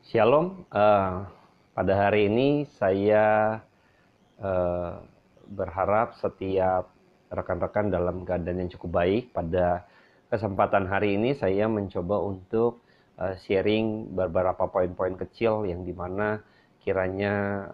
Shalom, pada hari ini saya eh, berharap setiap rekan-rekan dalam keadaan yang cukup baik. Pada kesempatan hari ini saya mencoba untuk sharing beberapa poin-poin kecil yang dimana kiranya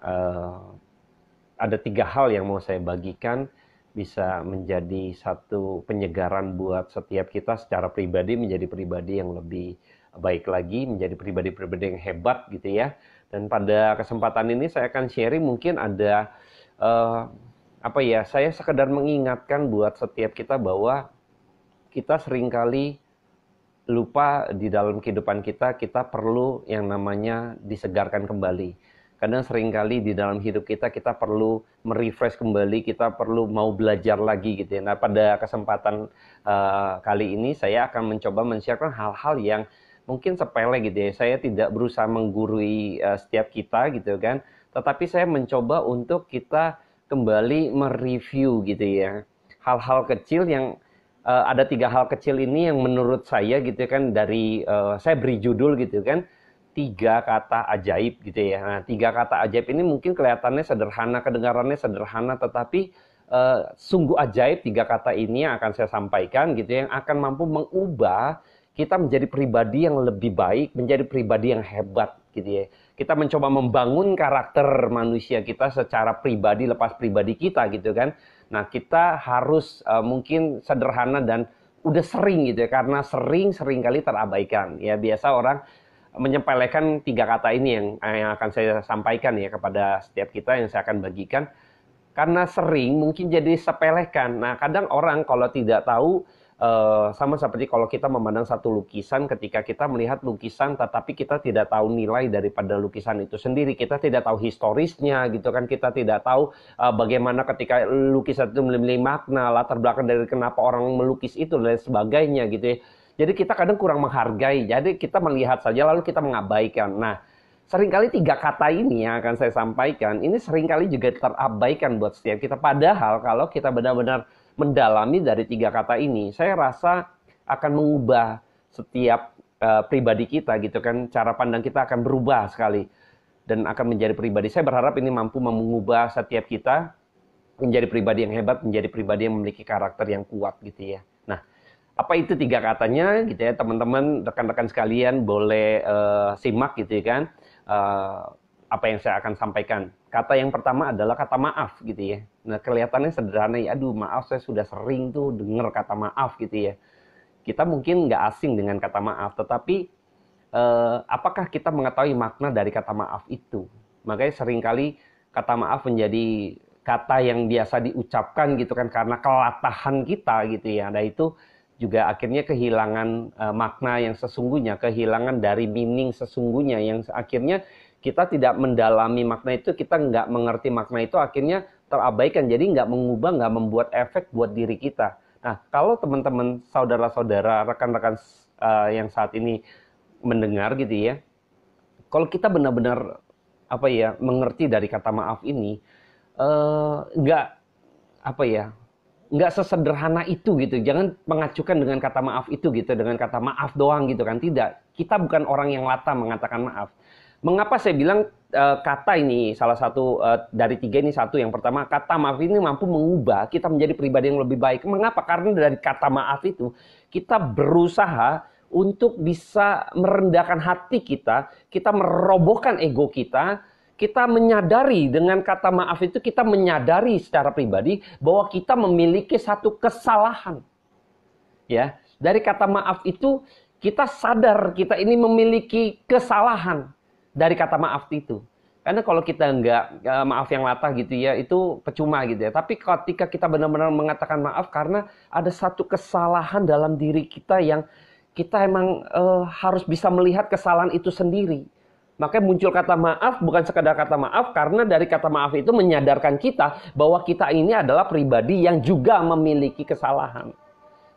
ada 3 hal yang mau saya bagikan bisa menjadi satu penyegaran buat setiap kita secara pribadi menjadi pribadi yang lebih baik lagi, menjadi pribadi-pribadi yang hebat gitu ya. Dan pada kesempatan ini saya akan sharing mungkin ada eh, saya sekedar mengingatkan buat setiap kita bahwa kita seringkali lupa di dalam kehidupan kita, kita perlu yang namanya disegarkan kembali. Kadang seringkali di dalam hidup kita, kita perlu merefresh kembali, kita perlu mau belajar lagi gitu ya. Nah, pada kesempatan kali ini saya akan mencoba men-share hal-hal yang mungkin sepele gitu ya. Saya tidak berusaha menggurui setiap kita gitu kan, tetapi saya mencoba untuk kita kembali mereview gitu ya. Hal-hal kecil yang ada 3 hal kecil ini yang menurut saya gitu kan dari saya beri judul gitu kan 3 kata ajaib gitu ya. Nah, 3 kata ajaib ini mungkin kelihatannya sederhana, kedengarannya sederhana, tetapi sungguh ajaib 3 kata ini yang akan saya sampaikan gitu yang akan mampu mengubah kita menjadi pribadi yang lebih baik, menjadi pribadi yang hebat gitu ya. Kita mencoba membangun karakter manusia kita secara pribadi lepas pribadi kita gitu kan. Nah, kita harus mungkin sederhana dan udah sering gitu ya, karena sering kali terabaikan. Ya, biasa orang menyepelekan 3 kata ini yang akan saya sampaikan ya kepada setiap kita yang saya akan bagikan. Karena sering mungkin jadi sepelekan. Nah, kadang orang kalau tidak tahu sama seperti kalau kita memandang satu lukisan, ketika kita melihat lukisan tetapi kita tidak tahu nilai daripada lukisan itu sendiri, kita tidak tahu historisnya gitu kan, kita tidak tahu bagaimana ketika lukisan itu memiliki makna, latar belakang dari kenapa orang melukis itu dan sebagainya gitu ya. Jadi kita kadang kurang menghargai, jadi kita melihat saja lalu kita mengabaikan. Nah, seringkali 3 kata ini yang akan saya sampaikan, ini seringkali juga terabaikan buat setiap kita. Padahal kalau kita benar-benar mendalami dari 3 kata ini, saya rasa akan mengubah setiap pribadi kita gitu kan. Cara pandang kita akan berubah sekali dan akan menjadi pribadi. Saya berharap ini mampu mengubah setiap kita menjadi pribadi yang hebat, menjadi pribadi yang memiliki karakter yang kuat gitu ya. Nah, apa itu 3 katanya gitu ya, teman-teman, rekan-rekan sekalian boleh simak gitu ya kan. Uh, apa yang saya akan sampaikan. Kata yang pertama adalah kata maaf gitu ya. Nah, kelihatannya sederhana ya, aduh maaf saya sudah sering tuh dengar kata maaf gitu ya. Kita mungkin nggak asing dengan kata maaf, tetapi apakah kita mengetahui makna dari kata maaf itu? Makanya seringkali kata maaf menjadi kata yang biasa diucapkan gitu kan karena kelatahan kita gitu ya. Nah, itu juga akhirnya kehilangan makna yang sesungguhnya, kehilangan dari meaning sesungguhnya yang akhirnya kita tidak mendalami makna itu, kita nggak mengerti makna itu, akhirnya terabaikan, jadi nggak mengubah, nggak membuat efek buat diri kita. Nah, kalau teman-teman, saudara-saudara, rekan-rekan yang saat ini mendengar gitu ya, kalau kita benar-benar mengerti dari kata maaf ini, nggak apa ya nggak sesederhana itu gitu. Jangan mengacukan dengan kata maaf itu gitu, dengan kata maaf doang gitu kan. Tidak, kita bukan orang yang lata mengatakan maaf. Mengapa saya bilang kata ini salah satu dari 3 ini satu. Yang pertama, kata maaf ini mampu mengubah kita menjadi pribadi yang lebih baik. Mengapa? Karena dari kata maaf itu kita berusaha untuk bisa merendahkan hati kita merobohkan ego kita menyadari dengan kata maaf itu, kita menyadari secara pribadi bahwa kita memiliki satu kesalahan. Ya, dari kata maaf itu kita sadar kita ini memiliki kesalahan dari kata maaf itu. Karena kalau kita nggak maaf yang latah gitu ya, itu percuma gitu ya. Tapi ketika kita benar-benar mengatakan maaf karena ada satu kesalahan dalam diri kita yang kita emang harus bisa melihat kesalahan itu sendiri. Makanya muncul kata maaf, bukan sekadar kata maaf, karena dari kata maaf itu menyadarkan kita bahwa kita ini adalah pribadi yang juga memiliki kesalahan.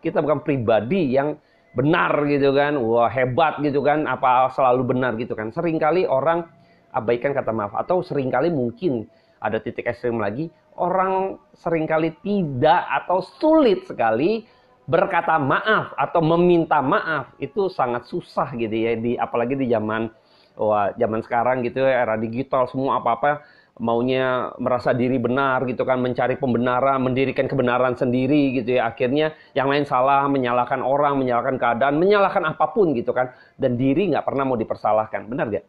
Kita bukan pribadi yang benar gitu kan, wah hebat gitu kan, apa selalu benar gitu kan. Seringkali orang abaikan kata maaf, atau seringkali mungkin ada titik ekstrim lagi, orang seringkali tidak atau sulit sekali berkata maaf atau meminta maaf. Itu sangat susah gitu ya, apalagi di zaman Wah, zaman sekarang gitu ya, era digital, semua apa-apa maunya merasa diri benar gitu kan, mencari pembenaran, mendirikan kebenaran sendiri gitu ya. Akhirnya yang lain salah, menyalahkan orang, menyalahkan keadaan, menyalahkan apapun gitu kan. Dan diri nggak pernah mau dipersalahkan. Benar nggak?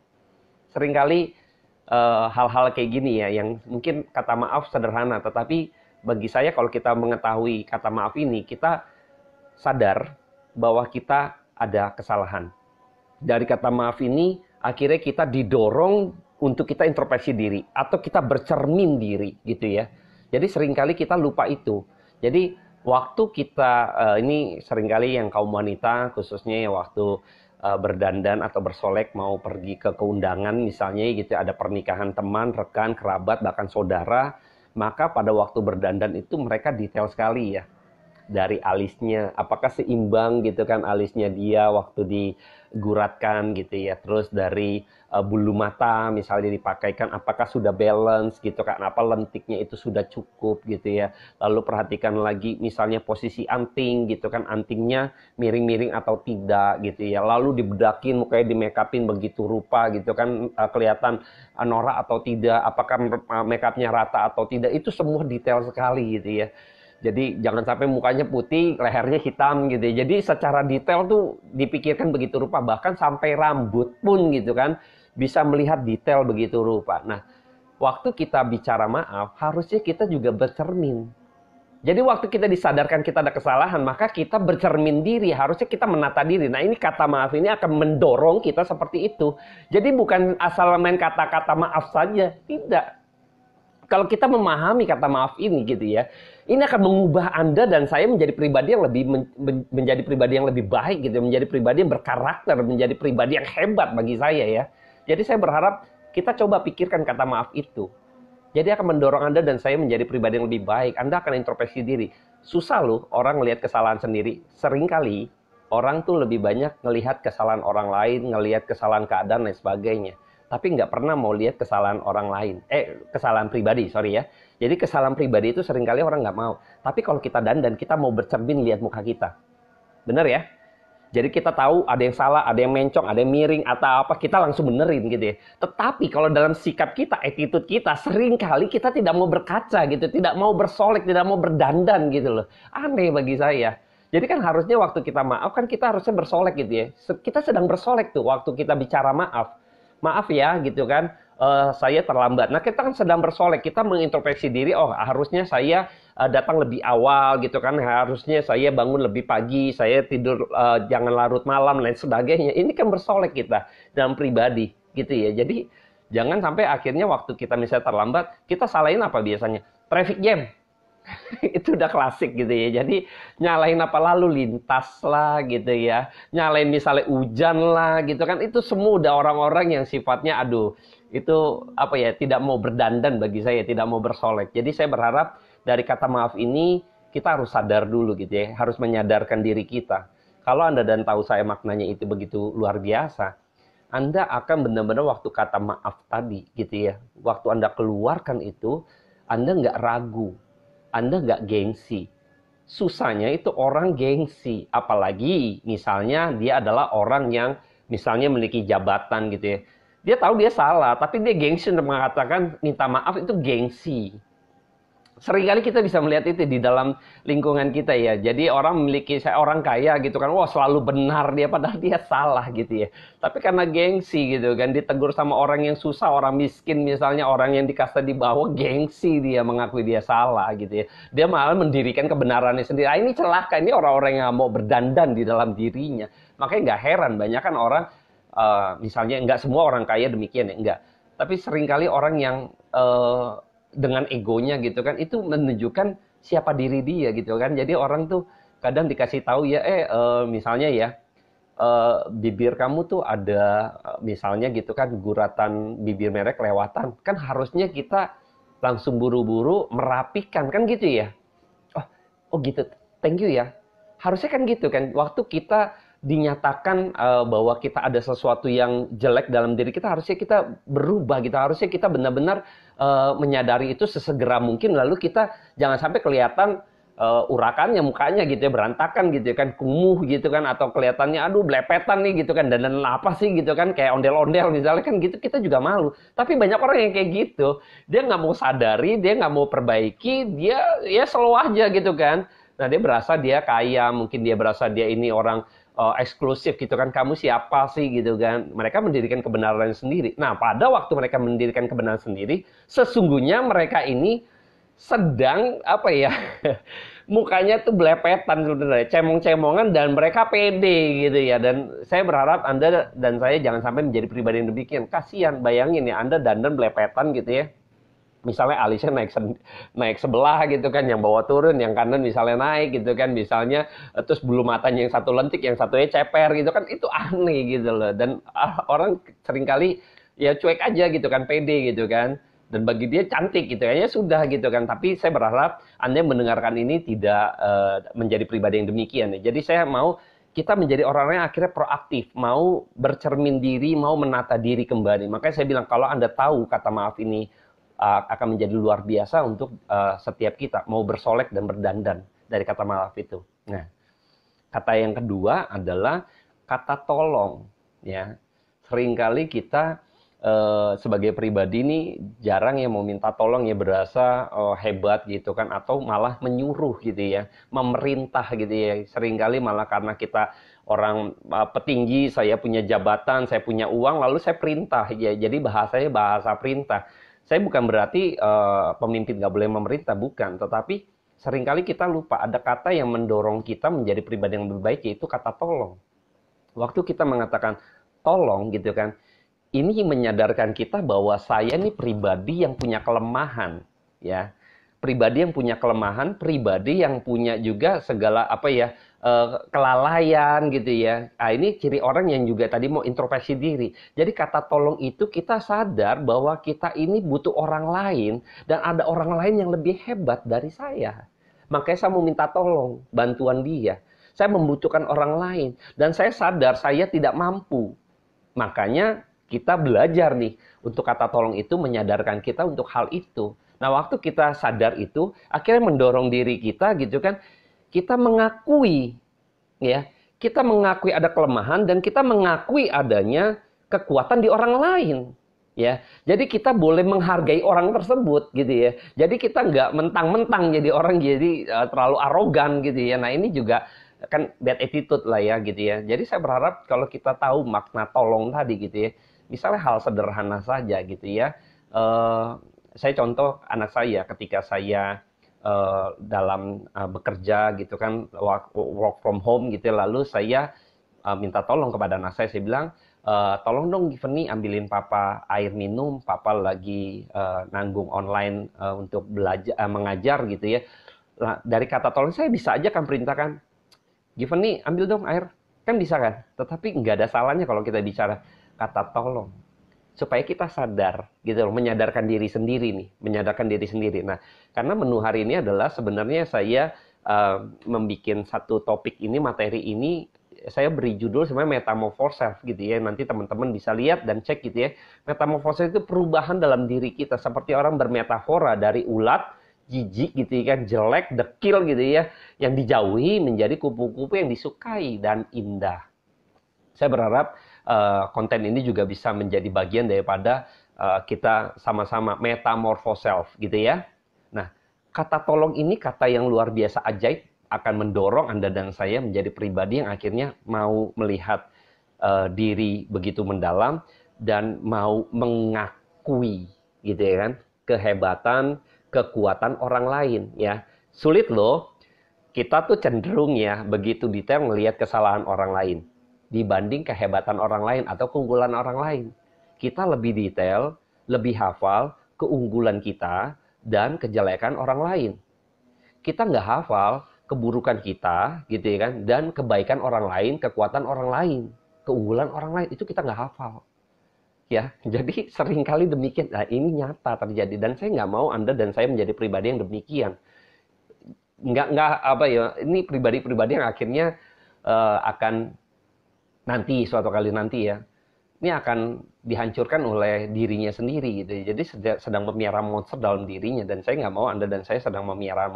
Seringkali hal-hal kayak gini ya, yang mungkin kata maaf sederhana, tetapi bagi saya kalau kita mengetahui kata maaf ini, kita sadar bahwa kita ada kesalahan. Dari kata maaf ini, akhirnya kita didorong untuk kita introspeksi diri, atau kita bercermin diri, gitu ya. Jadi seringkali kita lupa itu. Jadi waktu kita, ini seringkali yang kaum wanita, khususnya ya waktu berdandan atau bersolek mau pergi ke keundangan misalnya gitu, ada pernikahan teman, rekan, kerabat, bahkan saudara, maka pada waktu berdandan itu mereka detail sekali ya. Dari alisnya, apakah seimbang gitu kan alisnya dia waktu diguratkan gitu ya. Terus dari bulu mata misalnya dipakaikan, apakah sudah balance gitu kan, apa lentiknya itu sudah cukup gitu ya. Lalu perhatikan lagi misalnya posisi anting gitu kan, antingnya miring-miring atau tidak gitu ya. Lalu dibedakin, mukanya di make upin begitu rupa gitu kan, kelihatan norak atau tidak, apakah make upnya rata atau tidak, itu semua detail sekali gitu ya. Jadi jangan sampai mukanya putih, lehernya hitam gitu ya. Jadi secara detail tuh dipikirkan begitu rupa, bahkan sampai rambut pun gitu kan bisa melihat detail begitu rupa. Nah, waktu kita bicara maaf, harusnya kita juga bercermin. Jadi waktu kita disadarkan kita ada kesalahan, maka kita bercermin diri, harusnya kita menata diri. Nah, ini kata maaf ini akan mendorong kita seperti itu. Jadi bukan asal main kata-kata maaf saja, tidak. Kalau kita memahami kata maaf ini gitu ya, ini akan mengubah Anda dan saya menjadi pribadi yang lebih menjadi pribadi yang lebih baik gitu, menjadi pribadi yang berkarakter, menjadi pribadi yang hebat bagi saya ya. Jadi saya berharap kita coba pikirkan kata maaf itu. Jadi akan mendorong Anda dan saya menjadi pribadi yang lebih baik. Anda akan introspeksi diri. Susah loh orang ngelihat kesalahan sendiri. Seringkali orang tuh lebih banyak ngelihat kesalahan orang lain, ngelihat kesalahan keadaan dan sebagainya. Tapi nggak pernah mau lihat kesalahan orang lain. Kesalahan pribadi, sorry ya. Jadi kesalahan pribadi itu seringkali orang nggak mau. Tapi kalau kita dandan, kita mau bercermin lihat muka kita. Bener ya? Jadi kita tahu ada yang salah, ada yang mencong, ada yang miring, atau apa, kita langsung benerin gitu ya. Tetapi kalau dalam sikap kita, attitude kita, seringkali kita tidak mau berkaca gitu, tidak mau bersolek, tidak mau berdandan gitu loh. Aneh bagi saya. Jadi kan harusnya waktu kita maaf, kan kita harusnya bersolek gitu ya. Kita sedang bersolek tuh waktu kita bicara maaf. Maaf ya gitu kan, saya terlambat. Nah, kita kan sedang bersolek, kita mengintrospeksi diri, oh harusnya saya datang lebih awal gitu kan, harusnya saya bangun lebih pagi, saya tidur jangan larut malam, lain sebagainya. Ini kan bersolek kita dalam pribadi gitu ya. Jadi jangan sampai akhirnya waktu kita misalnya terlambat, kita salahin apa biasanya? Traffic jam. Itu udah klasik gitu ya. Jadi nyalain apa, lalu lintas lah gitu ya. Nyalain misalnya hujan lah gitu kan. Itu semua udah orang-orang yang sifatnya aduh, itu apa ya, tidak mau berdandan bagi saya, tidak mau bersolek. Jadi saya berharap dari kata maaf ini kita harus sadar dulu gitu ya. Harus menyadarkan diri kita. Kalau Anda dan tahu saya maknanya itu begitu luar biasa, Anda akan benar-benar waktu kata maaf tadi gitu ya. Waktu Anda keluarkan itu, Anda nggak ragu. Anda nggak gengsi. Susahnya itu orang gengsi. Apalagi misalnya dia adalah orang yang misalnya memiliki jabatan gitu ya. Dia tahu dia salah, tapi dia gengsi untuk mengatakan minta maaf, itu gengsi. Seringkali kita bisa melihat itu di dalam lingkungan kita ya. Jadi orang memiliki, saya orang kaya gitu kan, wah selalu benar dia, padahal dia salah gitu ya. Tapi karena gengsi gitu kan, ditegur sama orang yang susah, orang miskin misalnya, orang yang di kasta di bawah, gengsi dia mengakui dia salah gitu ya. Dia malah mendirikan kebenarannya sendiri. Ah, ini celaka, ini orang-orang yang mau berdandan di dalam dirinya. Makanya nggak heran, banyak kan orang, misalnya nggak semua orang kaya demikian ya, enggak. Tapi seringkali orang yang dengan egonya gitu kan, itu menunjukkan siapa diri dia gitu kan. Jadi orang tuh kadang dikasih tahu ya, misalnya ya, bibir kamu tuh ada misalnya gitu kan, guratan bibir merek kelewatan. Kan harusnya kita langsung buru-buru merapikan kan gitu ya. Oh gitu, thank you ya. Harusnya kan gitu kan, waktu kita dinyatakan bahwa kita ada sesuatu yang jelek dalam diri kita, harusnya kita berubah gitu, harusnya kita benar-benar menyadari itu sesegera mungkin, lalu kita jangan sampai kelihatan urakannya mukanya gitu ya, berantakan gitu ya kan, kumuh gitu kan, atau kelihatannya aduh blepetan nih gitu kan, dan apa sih gitu kan, kayak ondel-ondel misalnya kan gitu, kita juga malu. Tapi banyak orang yang kayak gitu, dia nggak mau sadari, dia nggak mau perbaiki, dia ya slow aja gitu kan. Nah dia berasa dia kaya, mungkin dia berasa dia ini orang eksklusif gitu kan, kamu siapa sih gitu kan. Mereka mendirikan kebenaran sendiri. Nah pada waktu mereka mendirikan kebenaran sendiri, sesungguhnya mereka ini sedang apa ya, mukanya tuh belepetan sebenarnya, cemong-cemongan, dan mereka pede gitu ya. Dan saya berharap Anda dan saya jangan sampai menjadi pribadi yang demikian. Kasihan, bayangin ya, Anda dandan belepetan gitu ya. Misalnya alisnya naik sebelah gitu kan, yang bawah turun, yang kanan misalnya naik gitu kan, misalnya terus bulu matanya yang satu lentik, yang satunya ceper gitu kan, itu aneh gitu loh. Dan orang seringkali ya cuek aja gitu kan, pede gitu kan, dan bagi dia cantik gitu ya sudah gitu kan. Tapi saya berharap Anda yang mendengarkan ini tidak menjadi pribadi yang demikian ya. Jadi saya mau kita menjadi orang yang akhirnya proaktif, mau bercermin diri, mau menata diri kembali. Makanya saya bilang kalau Anda tahu kata maaf ini akan menjadi luar biasa untuk setiap kita mau bersolek dan berdandan dari kata maaf itu. Nah, kata yang kedua adalah kata tolong ya. Seringkali kita sebagai pribadi ini jarang yang mau minta tolong ya, berasa hebat gitu kan, atau malah menyuruh gitu ya, memerintah gitu ya. Seringkali malah karena kita orang petinggi, saya punya jabatan, saya punya uang, lalu saya perintah ya. Jadi bahasanya bahasa perintah. Saya bukan berarti pemimpin nggak boleh memerintah, bukan. Tetapi seringkali kita lupa ada kata yang mendorong kita menjadi pribadi yang lebih baik, yaitu kata tolong. Waktu kita mengatakan tolong gitu kan, ini menyadarkan kita bahwa saya ini pribadi yang punya kelemahan, ya. Pribadi yang punya kelemahan, pribadi yang punya juga segala apa ya, kelalaian gitu ya. Nah, ini ciri orang yang juga tadi mau introspeksi diri. Jadi kata tolong itu kita sadar bahwa kita ini butuh orang lain, dan ada orang lain yang lebih hebat dari saya. Makanya saya mau minta tolong, bantuan dia. Saya membutuhkan orang lain, dan saya sadar saya tidak mampu. Makanya kita belajar nih untuk kata tolong itu menyadarkan kita untuk hal itu. Nah, waktu kita sadar itu, akhirnya mendorong diri kita gitu kan, kita mengakui ya, kita mengakui ada kelemahan dan kita mengakui adanya kekuatan di orang lain. Ya, jadi kita boleh menghargai orang tersebut gitu ya. Jadi kita nggak mentang-mentang jadi orang jadi terlalu arogan gitu ya. Nah ini juga kan bad attitude lah ya gitu ya. Jadi saya berharap kalau kita tahu makna tolong tadi gitu ya, misalnya hal sederhana saja gitu ya. Saya contoh anak saya ketika saya dalam bekerja gitu kan, work from home gitu ya, lalu saya minta tolong kepada anak saya bilang, tolong dong Givenny ambilin papa air minum, papa lagi nanggung online untuk belajar mengajar gitu ya. Nah, dari kata tolong saya bisa aja kan perintahkan, Givenny ambil dong air, kan bisa kan? Tetapi nggak ada salahnya kalau kita bicara kata tolong, supaya kita sadar gitu loh, menyadarkan diri sendiri nih, menyadarkan diri sendiri. Nah, karena menu hari ini adalah sebenarnya saya membuat satu topik ini, materi ini saya beri judul sebenarnya metamorphosis gitu ya. Nanti teman-teman bisa lihat dan cek gitu ya. Metamorphosis itu perubahan dalam diri kita, seperti orang bermetafora dari ulat jijik gitu kan, jelek, dekil gitu ya, yang dijauhi menjadi kupu-kupu yang disukai dan indah. Saya berharap konten ini juga bisa menjadi bagian daripada kita sama-sama metamorphosis gitu ya. Nah, kata tolong ini kata yang luar biasa ajaib, akan mendorong Anda dan saya menjadi pribadi yang akhirnya mau melihat diri begitu mendalam dan mau mengakui gitu ya kan, kehebatan, kekuatan orang lain ya. Sulit loh, kita tuh cenderung ya begitu detail melihat kesalahan orang lain dibanding kehebatan orang lain atau keunggulan orang lain. Kita lebih detail, lebih hafal keunggulan kita dan kejelekan orang lain. Kita nggak hafal keburukan kita gitu ya kan, dan kebaikan orang lain, kekuatan orang lain, keunggulan orang lain, itu kita nggak hafal. Ya, jadi seringkali demikian. Nah, ini nyata terjadi, dan saya nggak mau Anda dan saya menjadi pribadi yang demikian. Nggak apa ya, ini pribadi-pribadi yang akhirnya akan nanti suatu kali nanti ya ini akan dihancurkan oleh dirinya sendiri gitu. Jadi sedang memelihara monster dalam dirinya, dan saya nggak mau Anda dan saya sedang memelihara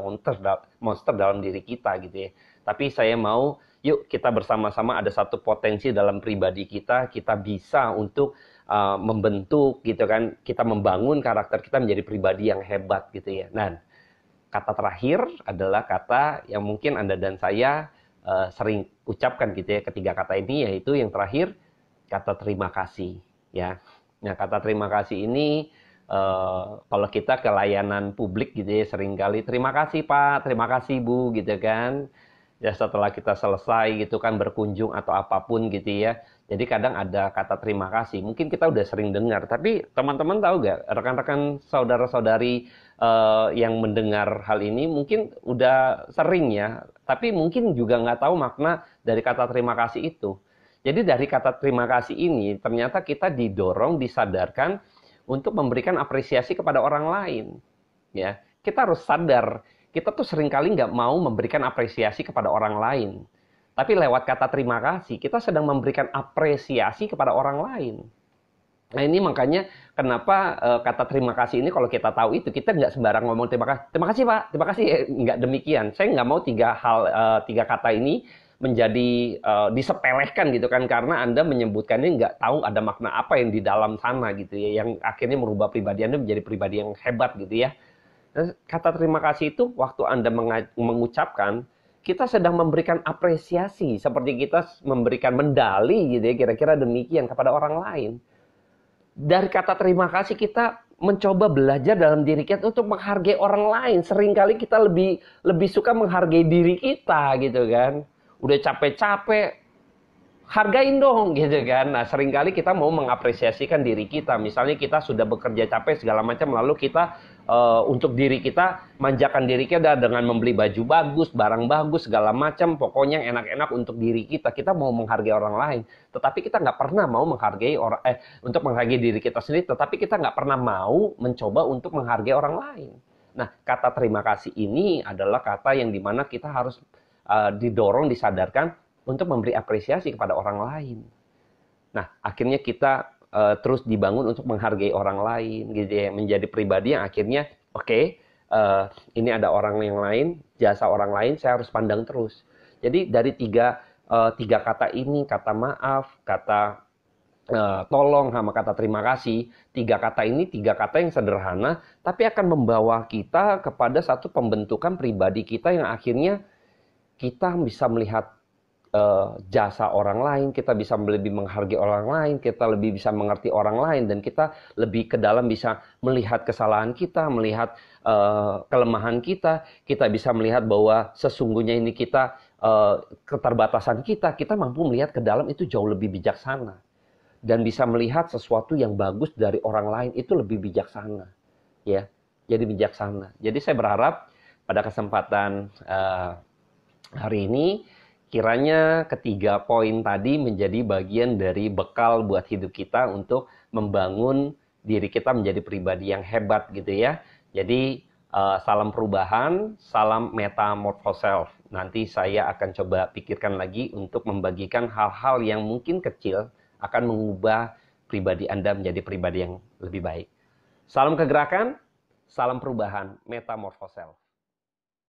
monster dalam diri kita gitu ya. Tapi saya mau, yuk kita bersama-sama ada satu potensi dalam pribadi kita bisa untuk membentuk gitu kan, kita membangun karakter kita menjadi pribadi yang hebat gitu ya. Nah, kata terakhir adalah kata yang mungkin Anda dan saya sering ucapkan gitu ya, ketiga kata ini, yaitu yang terakhir, kata terima kasih ya. Nah, kata terima kasih ini kalau kita ke layanan publik gitu ya, seringkali terima kasih Pak, terima kasih Bu gitu kan. Ya setelah kita selesai gitu kan berkunjung atau apapun gitu ya. Jadi kadang ada kata terima kasih. Mungkin kita udah sering dengar, tapi teman-teman tahu gak, rekan-rekan saudara-saudari yang mendengar hal ini mungkin udah sering ya, tapi mungkin juga nggak tahu makna dari kata terima kasih itu. Jadi dari kata terima kasih ini ternyata kita didorong, disadarkan untuk memberikan apresiasi kepada orang lain. Ya, kita harus sadar, kita tuh seringkali nggak mau memberikan apresiasi kepada orang lain. Tapi lewat kata terima kasih, kita sedang memberikan apresiasi kepada orang lain. Nah ini makanya kenapa kata terima kasih ini kalau kita tahu itu, kita nggak sembarang ngomong terima kasih Pak, terima kasih, nggak demikian. Saya nggak mau tiga kata ini menjadi disepelekan gitu kan, karena Anda menyebutkannya nggak tahu ada makna apa yang di dalam sana gitu ya, yang akhirnya merubah pribadi Anda menjadi pribadi yang hebat gitu ya. Nah, kata terima kasih itu waktu Anda mengucapkan, kita sedang memberikan apresiasi seperti kita memberikan medali gitu ya, kira-kira demikian kepada orang lain. Dari kata terima kasih kita mencoba belajar dalam diri kita untuk menghargai orang lain. Seringkali kita lebih suka menghargai diri kita gitu kan. Udah capek-capek, hargain dong gitu kan. Nah seringkali kita mau mengapresiasikan diri kita. Misalnya kita sudah bekerja capek segala macam, lalu kita untuk diri kita manjakan diri kita dengan membeli baju bagus, barang bagus segala macam, pokoknya yang enak-enak untuk diri kita. Kita mau menghargai orang lain, tetapi kita nggak pernah mau menghargai untuk menghargai diri kita sendiri, tetapi kita nggak pernah mau mencoba untuk menghargai orang lain. Nah kata terima kasih ini adalah kata yang dimana kita harus didorong, disadarkan untuk memberi apresiasi kepada orang lain. Nah, akhirnya kita terus dibangun untuk menghargai orang lain, gitu ya, menjadi pribadi yang akhirnya, ini ada orang yang lain, jasa orang lain, saya harus pandang terus. Jadi dari tiga kata ini, kata maaf, kata tolong, sama kata terima kasih, tiga kata ini tiga kata yang sederhana, tapi akan membawa kita kepada satu pembentukan pribadi kita yang akhirnya kita bisa melihat jasa orang lain, kita bisa lebih menghargai orang lain, kita lebih bisa mengerti orang lain, dan kita lebih ke dalam bisa melihat kesalahan kita, melihat kelemahan kita bisa melihat bahwa sesungguhnya ini kita, keterbatasan kita mampu melihat ke dalam itu jauh lebih bijaksana. Dan bisa melihat sesuatu yang bagus dari orang lain itu lebih bijaksana. Ya, jadi bijaksana. Jadi saya berharap pada kesempatan hari ini, kiranya ketiga poin tadi menjadi bagian dari bekal buat hidup kita untuk membangun diri kita menjadi pribadi yang hebat gitu ya. Jadi salam perubahan, salam metamorphose. Nanti saya akan coba pikirkan lagi untuk membagikan hal-hal yang mungkin kecil akan mengubah pribadi Anda menjadi pribadi yang lebih baik. Salam kegerakan, salam perubahan, metamorphose.